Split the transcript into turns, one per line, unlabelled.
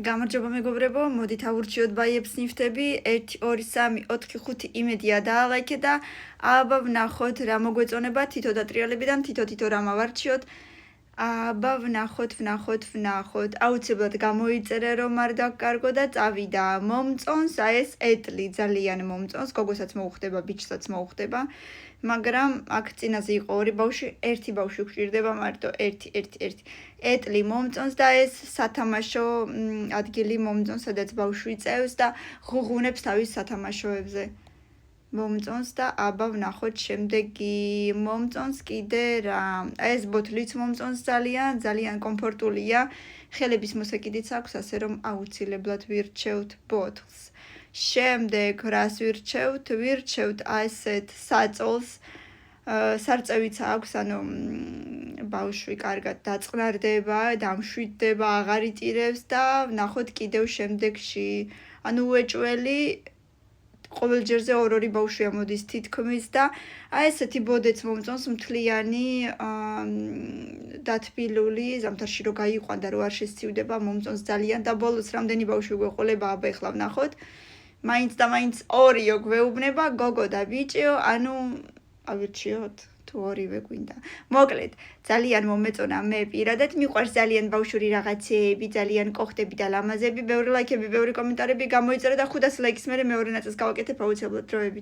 გამარჯობა მეგობრებო, მოდით ავურჩიოთ ბაიებს ნიფტები 1 2 3 4 5 იმედია დაალაიქე და აბა ვნახოთ რა მოგვეწონება თითო დატრიალებიდან თითო რა მავარჩიოთ. აბა ვნახოთ. აუცილებლად გამოიწერე რომ არ დაგკარგო და წავიდა. მომწონს აი ეს ეტლი ძალიან მომწონს, გოგოსაც მოუხდება, ბიჭსაც მოუხდება. მაგრამ აქ წინაზე იყო ორი ბავშვი, ერთი ბავშვი გვჭირდება მარტო ერთი. ეტლი მომწონს და ეს სათამაშო ადგილი მომწონს, სადაც ბავშვი წევს და ღუღუნებს თავის სათამაშოებზე. მომწონს და აბა ვნახოთ შემდეგი. მომწონს კიდე რა. ეს ბოთლიც მომწონს ძალიან კომფორტულია. ხელების მოსაკიდიც აქვს, ასე რომ აუცილებლად ვირჩევთ ბოთლს. შემდეგ რას ვირჩევთ? ვირჩევთ ასეთ საწოლს. სარწევიც აქვს, ანუ ბავშვი კარგად დაწყნარდება, დამშვიდდება, აღარ იტირებს და ვნახოთ კიდევ შემდეგში. ანუ უეჭველი ყოველჯერზე ორი ბავშვი ამოდის თითქმის და აი ესეთი ბოდეც მომწონს, მთლიანი დათბილული, ზამთარში რო გაიყვან და რო არ შესცივდება, მომწონს ძალიან და ბოლოს რამდენი ბავშვი გვეყოლება, აბა ეხლა ვნახოთ. მაინც და მაინც ორიო გვეუბნება, გოგო და ბიჭიო, ანუ ავირჩიოთ თუ ორივე გვინდა. მოკლედ, ძალიან მომეწონა მე პირადად, მიყვარს ძალიან ბავშვური რაღაცეები, ძალიან კოხტები და ლამაზები, ბევრი ლაიქები, ბევრი კომენტარები გამოიწერა და 500 ლაიქის მერე მეორე ნაწილს გავაკეთებ აუცილებლად დროებით.